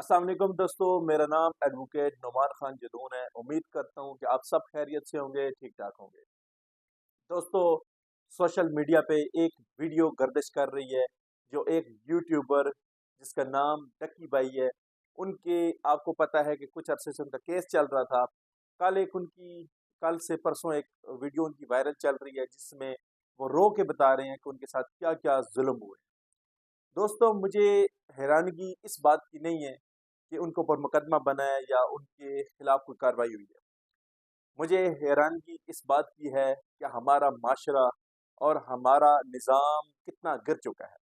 अस्सलाम वालेकुम दोस्तों, मेरा नाम एडवोकेट नुमान खान जदून है। उम्मीद करता हूँ कि आप सब खैरियत से होंगे, ठीक ठाक होंगे। दोस्तों, सोशल मीडिया पे एक वीडियो गर्दिश कर रही है जो एक यूट्यूबर जिसका नाम डक्की भाई है, उनके आपको पता है कि कुछ अरसे से उनका केस चल रहा था। कल से परसों एक वीडियो उनकी वायरल चल रही है जिसमें वो रो के बता रहे हैं कि उनके साथ क्या क्या जुल्म हुए। दोस्तों, मुझे हैरानगी इस बात की नहीं है कि उनके ऊपर मुकदमा बना है या उनके खिलाफ कोई कार्रवाई हुई है। मुझे हैरानगी इस बात की है कि हमारा माशरा और हमारा निज़ाम कितना गिर चुका है।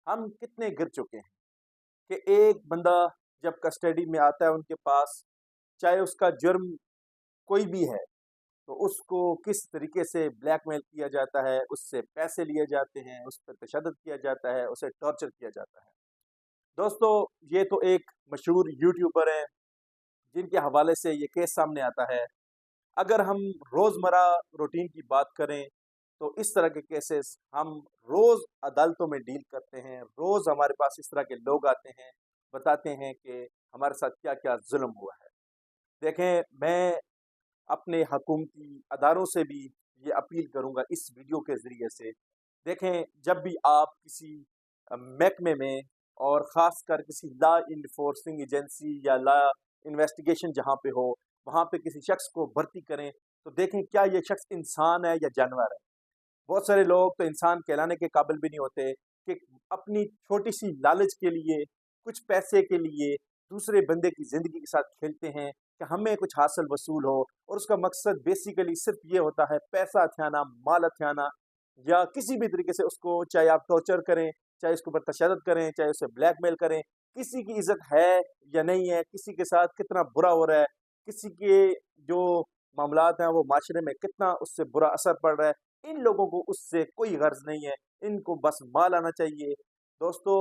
हम कितने गिर चुके हैं कि एक बंदा जब कस्टडी में आता है उनके पास, चाहे उसका जुर्म कोई भी है, तो उसको किस तरीके से ब्लैकमेल किया जाता है, उससे पैसे लिए जाते हैं, उस पर तशद्दुद किया जाता है, उसे टॉर्चर किया जाता है। दोस्तों, ये तो एक मशहूर यूट्यूबर हैं जिनके हवाले से ये केस सामने आता है। अगर हम रोज़मर्रा रूटीन की बात करें तो इस तरह के केसेस हम रोज़ अदालतों में डील करते हैं। रोज़ हमारे पास इस तरह के लोग आते हैं, बताते हैं कि हमारे साथ क्या-क्या ज़ुल्म हुआ है। देखें, मैं अपने हुकूमती अदारों से भी ये अपील करूँगा इस वीडियो के ज़रिए से। देखें, जब भी आप किसी महकमे में और ख़ासकर किसी लॉ इन्फोर्सिंग एजेंसी या लॉ इन्वेस्टिगेशन जहाँ पे हो, वहाँ पे किसी शख्स को भर्ती करें, तो देखें क्या ये शख्स इंसान है या जानवर है। बहुत सारे लोग तो इंसान कहलाने के काबिल भी नहीं होते कि अपनी छोटी-सी लालच के लिए, कुछ पैसे के लिए दूसरे बंदे की ज़िंदगी के साथ खेलते हैं कि हमें कुछ हासिल वसूल हो, और उसका मकसद बेसिकली सिर्फ़ ये होता है पैसा हथियाना, माल हथियाना, या किसी भी तरीके से उसको, चाहे आप टॉर्चर करें, चाहे उसके ऊपर तशद्दुद करें, चाहे उसे ब्लैकमेल करें। किसी की इज़्ज़त है या नहीं है, किसी के साथ कितना बुरा हो रहा है, किसी के जो मामलात हैं वो माशरे में कितना उससे बुरा असर पड़ रहा है, इन लोगों को उससे कोई गर्ज़ नहीं है, इनको बस माल आना चाहिए। दोस्तों,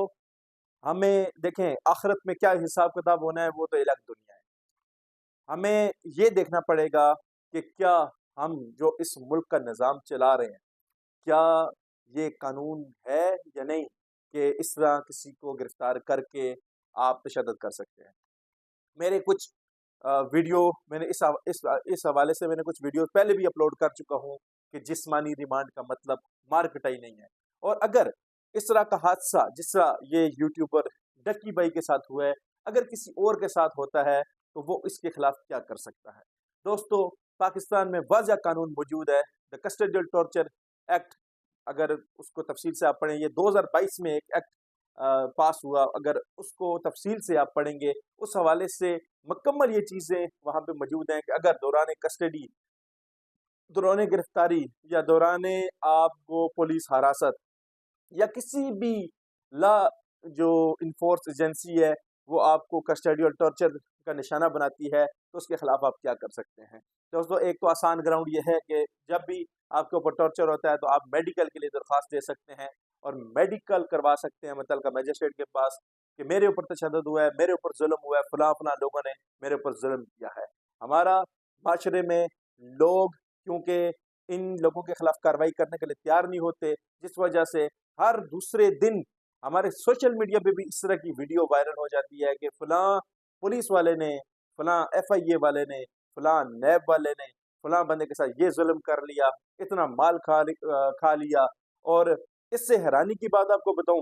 हमें देखें आखिरत में क्या हिसाब-किताब होना है वो तो अलग दुनिया है। हमें ये देखना पड़ेगा कि क्या हम जो इस मुल्क का निज़ाम चला रहे हैं, क्या ये कानून है या नहीं कि इस तरह किसी को गिरफ्तार करके आप तशद्दुद कर सकते हैं। मेरे कुछ वीडियो मैंने इस हवाले से मैंने कुछ वीडियो पहले भी अपलोड कर चुका हूँ कि जिस्मानी रिमांड का मतलब मार पिटाई नहीं है। और अगर इस तरह का हादसा जिस तरह ये यूट्यूबर डक्की भाई के साथ हुआ है, अगर किसी और के साथ होता है तो वो इसके खिलाफ क्या कर सकता है। दोस्तों, पाकिस्तान में वाज़ह कानून मौजूद है, द कस्टोडियल टॉर्चर एक्ट। अगर उसको तफसील से आप पढ़ें, ये 2022 में एक एक्ट पास हुआ। अगर उसको तफसील से आप पढ़ेंगे, उस हवाले से मुकम्मल ये चीज़ें वहाँ पे मौजूद हैं कि अगर दौरान कस्टडी, दौरान गिरफ्तारी या दौरान आपको पुलिस हिरासत या किसी भी ला जो इन्फोर्स एजेंसी है वो आपको कस्टडी और टॉर्चर का निशाना बनाती है, तो उसके खिलाफ आप क्या कर सकते हैं। दोस्तों, एक तो आसान ग्राउंड ये है कि जब भी आपके ऊपर टॉर्चर होता है तो आप मेडिकल के लिए दरख्वास्त दे सकते हैं और मेडिकल करवा सकते हैं मुतल्लिका मजिस्ट्रेट के पास कि मेरे ऊपर तशद्दुद हुआ है, मेरे ऊपर जुल्म हुआ है, फलां फलां लोगों ने मेरे ऊपर जुल्म किया है। हमारा माशरे में लोग क्योंकि इन लोगों के खिलाफ कार्रवाई करने के लिए तैयार नहीं होते, जिस वजह से हर दूसरे दिन हमारे सोशल मीडिया पे भी इस तरह की वीडियो वायरल हो जाती है कि फलां पुलिस वाले ने, फलां एफआईए वाले ने, फलां नैब वाले ने फलां बंदे के साथ ये जुल्म कर लिया, इतना माल खा लिया। और इससे हैरानी की बात आपको बताऊं,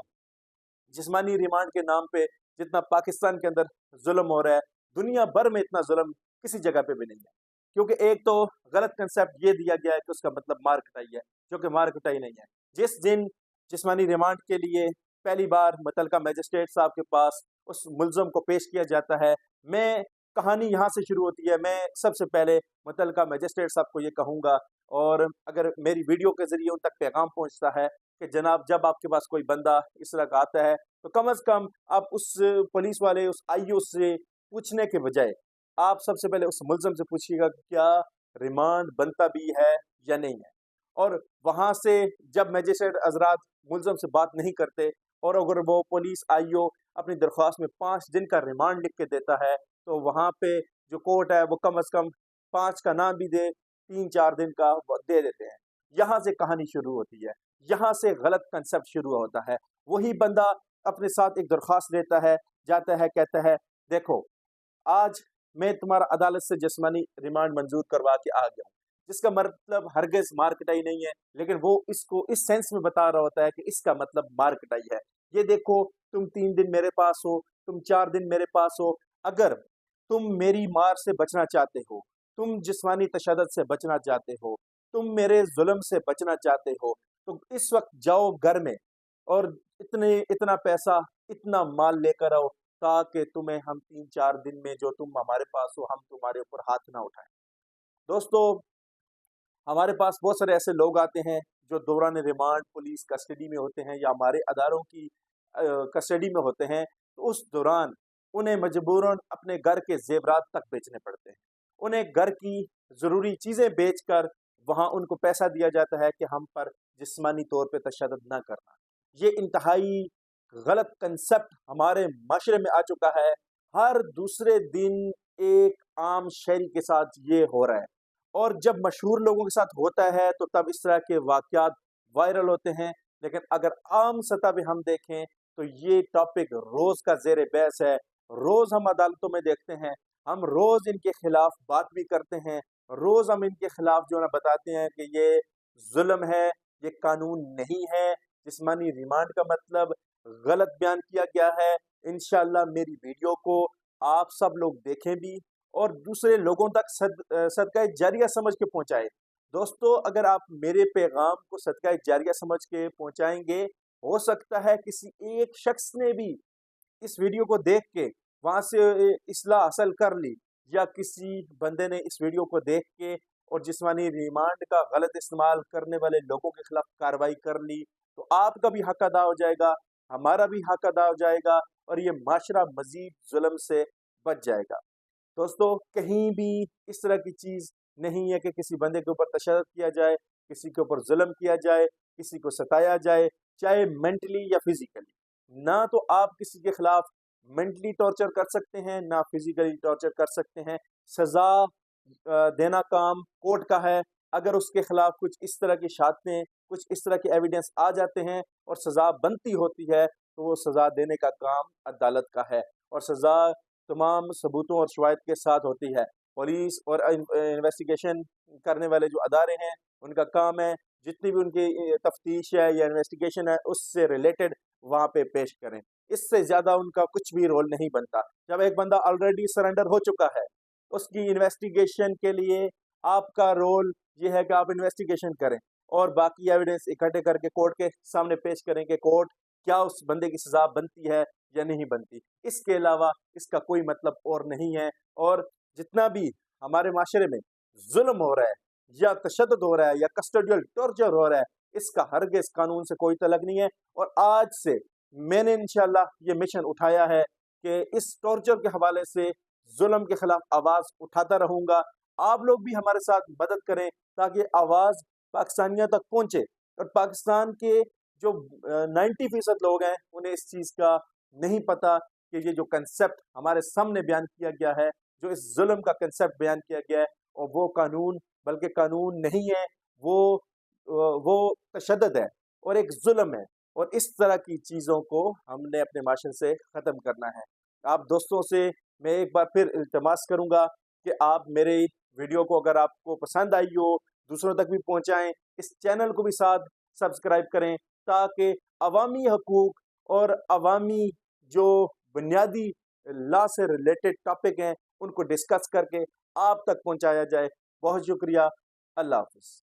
जिस्मानी रिमांड के नाम पे जितना पाकिस्तान के अंदर जुल्म हो रहा है, दुनिया भर में इतना जुल्म किसी जगह पे भी नहीं है। क्योंकि एक तो गलत कंसेप्ट ये दिया गया है कि उसका मतलब मार कुटाई है, जो कि मार कुटाई नहीं है। जिस दिन जिस्मानी रिमांड के लिए पहली बार मुतल्लिका मजिस्ट्रेट साहब के पास उस मुल्ज़म को पेश किया जाता है, मैं कहानी यहाँ से शुरू होती है। मैं सबसे पहले मुतल्लिका मजिस्ट्रेट साहब को ये कहूँगा, और अगर मेरी वीडियो के ज़रिए उन तक पैगाम पहुँचता है कि जनाब, जब आपके पास कोई बंदा इस तरह का आता है तो कम से कम आप उस पुलिस वाले, उस आईओ से पूछने के बजाय आप सबसे पहले उस मुल्ज़िम से पूछिएगा कि क्या रिमांड बनता भी है या नहीं है। और वहाँ से जब मजिस्ट्रेट हज़रात मुल्ज़िम से बात नहीं करते और अगर वो पुलिस आईओ अपनी दरख्वास्त में 5 दिन का रिमांड लिख के देता है, तो वहाँ पे जो कोर्ट है वो कम से कम 5 का ना भी दे, 3-4 दिन का वो दे देते हैं। यहाँ से कहानी शुरू होती है, यहाँ से गलत कंसेप्ट शुरू होता है। वही बंदा अपने साथ एक दरख्वास्त लेता है, जाता है, कहता है देखो, आज मैं तुम्हारा अदालत से जिस्मानी रिमांड मंजूर करवा के आ गया हूँ, जिसका मतलब हरगिज मार कटाई नहीं है, लेकिन वो इसको इस सेंस में बता रहा होता है कि इसका मतलब मार कटाई है। ये देखो, तुम 3 दिन मेरे पास हो, तुम 4 दिन मेरे पास हो, अगर तुम मेरी मार से बचना चाहते हो, तुम जिस्मानी तशद्दुद से बचना चाहते हो, तुम मेरे जुल्म से बचना चाहते हो, तो इस वक्त जाओ घर में और इतना पैसा, इतना माल लेकर आओ, ताकि तुम्हें हम 3-4 दिन में जो तुम हमारे पास हो, हम तुम्हारे ऊपर हाथ ना उठाएं। दोस्तों, हमारे पास बहुत सारे ऐसे लोग आते हैं जो दौरान रिमांड पुलिस कस्टडी में होते हैं या हमारे अदारों की कस्टडी में होते हैं, तो उस दौरान उन्हें मजबूरन अपने घर के जेवरात तक बेचने पड़ते हैं। उन्हें घर की ज़रूरी चीज़ें बेचकर वहाँ उनको पैसा दिया जाता है कि हम पर जिस्मानी तौर पे तशद्दुद ना करना। ये इंतहाई गलत कंसेप्ट हमारे माशरे में आ चुका है। हर दूसरे दिन एक आम शहरी के साथ ये हो रहा है, और जब मशहूर लोगों के साथ होता है तो तब इस तरह के वाक़यात वायरल होते हैं। लेकिन अगर आम सतह पे हम देखें तो ये टॉपिक रोज़ का ज़ेर बहस है। रोज़ हम अदालतों में देखते हैं, हम रोज़ इनके खिलाफ बात भी करते हैं, रोज़ हम इनके खिलाफ जो है ना बताते हैं कि ये जुल्म है, ये कानून नहीं है, जिस्मानी रिमांड का मतलब गलत बयान किया गया है। इंशाअल्लाह मेरी वीडियो को आप सब लोग देखें भी और दूसरे लोगों तक सदका जारिया समझ के पहुंचाएं। दोस्तों, अगर आप मेरे पैगाम को सदका जारिया समझ के पहुंचाएंगे, हो सकता है किसी एक शख्स ने भी इस वीडियो को देख के वहां से इस्लाह हासिल कर ली, या किसी बंदे ने इस वीडियो को देख के और जिस्मानी रिमांड का गलत इस्तेमाल करने वाले लोगों के खिलाफ कार्रवाई कर ली, तो आपका भी हक अदा हो जाएगा, हमारा भी हक अदा हो जाएगा, और ये माशरा मजीद जुल्म से बच जाएगा। दोस्तों, कहीं भी इस तरह की चीज़ नहीं है कि किसी बंदे के ऊपर तशद्दुद किया जाए, किसी के ऊपर जुल्म किया जाए, किसी को सताया जाए, चाहे मेंटली या फिजिकली। ना तो आप किसी के खिलाफ मेंटली टॉर्चर कर सकते हैं, ना फिजिकली टॉर्चर कर सकते हैं। सज़ा देना काम कोर्ट का है। अगर उसके खिलाफ कुछ इस तरह की शातें, कुछ इस तरह के एविडेंस आ जाते हैं और सज़ा बनती होती है, तो वो सज़ा देने का काम अदालत का है, और सज़ा तमाम सबूतों और शवाहिद के साथ होती है। पुलिस और इन्वेस्टिगेशन करने वाले जो अदारे हैं, उनका काम है जितनी भी उनकी तफ्तीश है या इन्वेस्टिगेशन है, उससे रिलेटेड वहाँ पे पेश करें। इससे ज़्यादा उनका कुछ भी रोल नहीं बनता। जब एक बंदा ऑलरेडी सरेंडर हो चुका है, उसकी इन्वेस्टिगेशन के लिए आपका रोल ये है कि आप इन्वेस्टिगेशन करें और बाकी एविडेंस इकट्ठे करके कोर्ट के सामने पेश करें कि कोर्ट क्या उस बंदे की सज़ा बनती है या नहीं बनती। इसके अलावा इसका कोई मतलब और नहीं है। और जितना भी हमारे माशरे में जुल्म हो रहा है या तशद्दुद हो रहा है या कस्टोडियल टॉर्चर हो रहा है, इसका हरगिज़ कानून से कोई तल्लुक नहीं है। और आज से मैंने इंशाअल्लाह ये मिशन उठाया है कि इस टॉर्चर के हवाले से जुल्म के खिलाफ आवाज़ उठाता रहूँगा। आप लोग भी हमारे साथ मदद करें ताकि आवाज़ पाकिस्तानियों तक पहुँचे, और पाकिस्तान के जो 90% लोग हैं, उन्हें इस चीज़ का नहीं पता कि ये जो कंसेप्ट हमारे सामने बयान किया गया है, जो इस जुल्म का कंसेप्ट बयान किया गया है, और वो कानून बल्कि कानून नहीं है, वो तशद्दुद है और एक जुल्म है, और इस तरह की चीज़ों को हमने अपने माशरे से ख़त्म करना है। आप दोस्तों से मैं एक बार फिर इल्तिमास करूँगा कि आप मेरे वीडियो को अगर आपको पसंद आई हो, दूसरों तक भी पहुँचाएँ। इस चैनल को भी साथ सब्सक्राइब करें ताकि अवामी हकूक़ और अवामी जो बुनियादी लॉ से रिलेटेड टॉपिक हैं, उनको डिस्कस करके आप तक पहुँचाया जाए। बहुत शुक्रिया। अल्लाह हाफ़िज़।